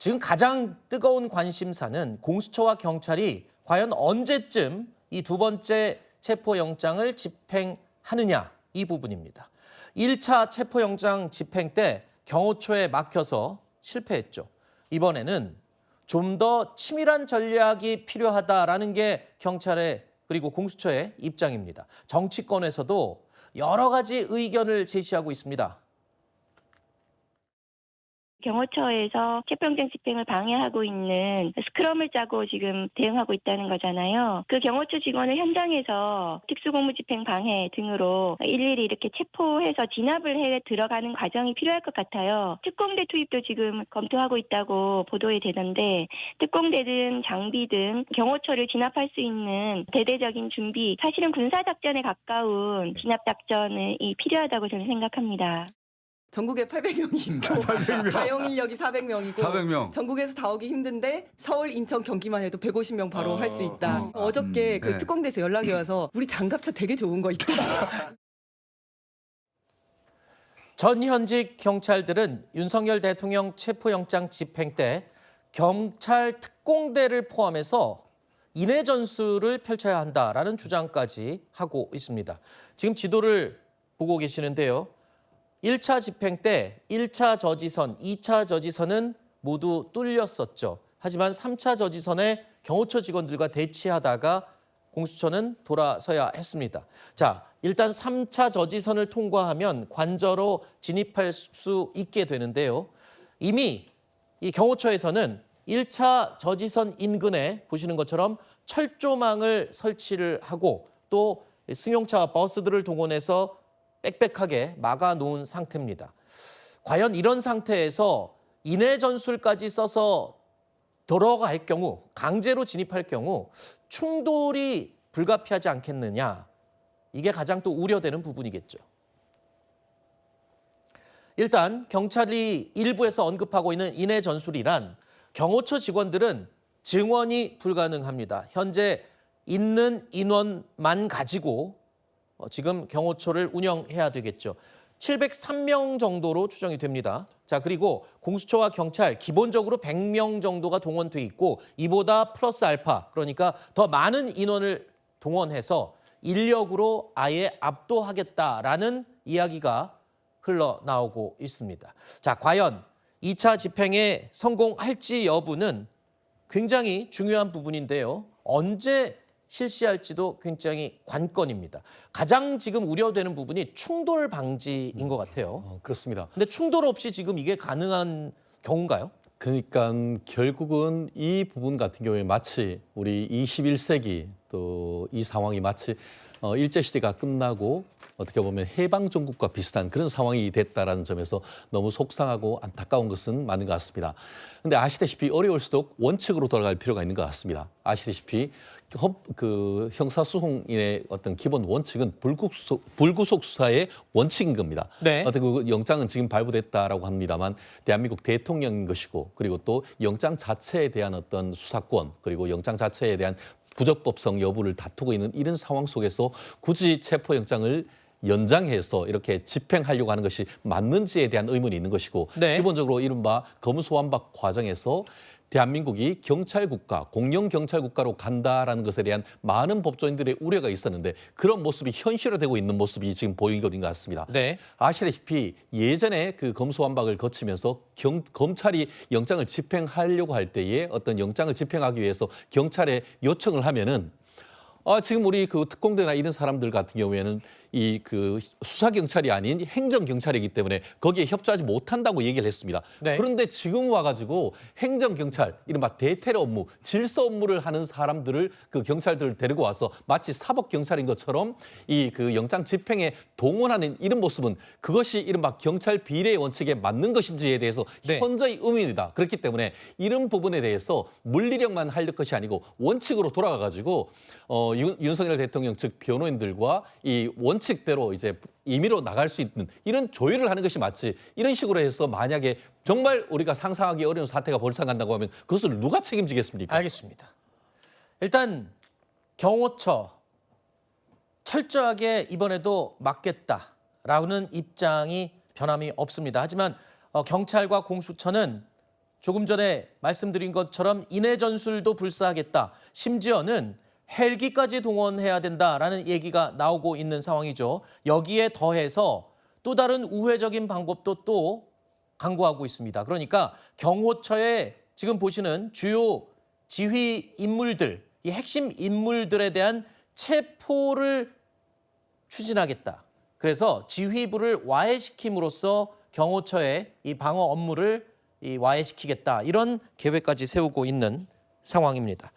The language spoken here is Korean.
지금 가장 뜨거운 관심사는 공수처와 경찰이 과연 언제쯤 이 두 번째 체포영장을 집행하느냐 이 부분입니다. 1차 체포영장 집행 때 경호처에 막혀서 실패했죠. 이번에는 좀 더 치밀한 전략이 필요하다라는 게 경찰의 그리고 공수처의 입장입니다. 정치권에서도 여러 가지 의견을 제시하고 있습니다. 경호처에서 체포영장 집행을 방해하고 있는 스크럼을 짜고 지금 대응하고 있다는 거잖아요. 그 경호처 직원을 현장에서 특수공무집행 방해 등으로 일일이 이렇게 체포해서 진압을 해 들어가는 과정이 필요할 것 같아요. 특공대 투입도 지금 검토하고 있다고 보도에 되던데 특공대든 장비든 경호처를 진압할 수 있는 대대적인 준비, 사실은 군사작전에 가까운 진압작전이 필요하다고 저는 생각합니다. 전국에 800명이 있고 800명. 가용 인력이 400명이고 400명. 전국에서 다 오기 힘든데 서울, 인천, 경기만 해도 150명 바로 할 수 있다. 어저께 그 네. 특공대에서 연락이 와서 우리 장갑차 되게 좋은 거 있다. 전 현직 경찰들은 윤석열 대통령 체포영장 집행 때 경찰 특공대를 포함해서 인해 전술을 펼쳐야 한다라는 주장까지 하고 있습니다. 지금 지도를 보고 계시는데요. 1차 집행 때 1차 저지선, 2차 저지선은 모두 뚫렸었죠. 하지만 3차 저지선에 경호처 직원들과 대치하다가 공수처는 돌아서야 했습니다. 자, 일단 3차 저지선을 통과하면 관저로 진입할 수 있게 되는데요. 이미 이 경호처에서는 1차 저지선 인근에 보시는 것처럼 철조망을 설치를 하고 또 승용차와 버스들을 동원해서 빽빽하게 막아놓은 상태입니다. 과연 이런 상태에서 인해 전술까지 써서 들어갈 경우, 강제로 진입할 경우 충돌이 불가피하지 않겠느냐. 이게 가장 또 우려되는 부분이겠죠. 일단 경찰이 일부에서 언급하고 있는 인해 전술이란 경호처 직원들은 증언이 불가능합니다. 현재 있는 인원만 가지고 지금 경호처를 운영해야 되겠죠. 703명 정도로 추정이 됩니다. 자, 그리고 공수처와 경찰 기본적으로 100명 정도가 동원돼 있고 이보다 플러스 알파, 그러니까 더 많은 인원을 동원해서 인력으로 아예 압도하겠다라는 이야기가 흘러나오고 있습니다. 자, 과연 2차 집행에 성공할지 여부는 굉장히 중요한 부분인데요. 언제 실시할지도 굉장히 관건입니다. 가장 지금 우려되는 부분이 충돌 방지인 것 같아요. 그렇습니다. 근데 충돌 없이 지금 이게 가능한 경우인가요? 그러니까 결국은 이 부분 같은 경우에 마치 우리 21세기 또 이 상황이 마치 일제시대가 끝나고 어떻게 보면 해방정국과 비슷한 그런 상황이 됐다라는 점에서 너무 속상하고 안타까운 것은 맞는 것 같습니다. 그런데 아시다시피 어려울수록 원칙으로 돌아갈 필요가 있는 것 같습니다. 아시다시피 형사소송인의 어떤 기본 원칙은 불구속 수사의 원칙인 겁니다. 네. 어떻게 그 영장은 지금 발부됐다라고 합니다만 대한민국 대통령인 것이고 그리고 또 영장 자체에 대한 어떤 수사권 그리고 영장 자체에 대한 부적법성 여부를 다투고 있는 이런 상황 속에서 굳이 체포영장을 연장해서 이렇게 집행하려고 하는 것이 맞는지에 대한 의문이 있는 것이고 네. 기본적으로 이른바 검수완박 과정에서 대한민국이 경찰국가, 공영경찰국가로 간다라는 것에 대한 많은 법조인들의 우려가 있었는데 그런 모습이 현실화되고 있는 모습이 지금 보이고 있는 것 같습니다. 네. 아시다시피 예전에 그 검수완박을 거치면서 검찰이 영장을 집행하려고 할 때에 어떤 영장을 집행하기 위해서 경찰에 요청을 하면은 지금 우리 그 특공대나 이런 사람들 같은 경우에는 이 그 수사 경찰이 아닌 행정 경찰이기 때문에 거기에 협조하지 못한다고 얘기를 했습니다. 네. 그런데 지금 와가지고 행정 경찰 이른바 대테러 업무, 질서 업무를 하는 사람들을 그 경찰들을 데리고 와서 마치 사법 경찰인 것처럼 이 그 영장 집행에 동원하는 이런 모습은 그것이 이른바 경찰 비례 원칙에 맞는 것인지에 대해서 네. 현저히 의문이다. 그렇기 때문에 이런 부분에 대해서 물리력만 할 것이 아니고 원칙으로 돌아가가지고 윤석열 대통령 측 변호인들과 이 원칙대로 이제 임의로 나갈 수 있는 이런 조율을 하는 것이 맞지 이런 식으로 해서 만약에 정말 우리가 상상하기 어려운 사태가 벌어진다고 하면 그것을 누가 책임지겠습니까? 알겠습니다. 일단 경호처 철저하게 이번에도 막겠다라는 입장이 변함이 없습니다. 하지만 경찰과 공수처는 조금 전에 말씀드린 것처럼 인해 전술도 불사하겠다. 심지어는 헬기까지 동원해야 된다라는 얘기가 나오고 있는 상황이죠. 여기에 더해서 또 다른 우회적인 방법도 또 강구하고 있습니다. 그러니까 경호처의 지금 보시는 주요 지휘 인물들, 이 핵심 인물들에 대한 체포를 추진하겠다. 그래서 지휘부를 와해시킴으로써 경호처의 이 방어 업무를 와해시키겠다. 이런 계획까지 세우고 있는 상황입니다.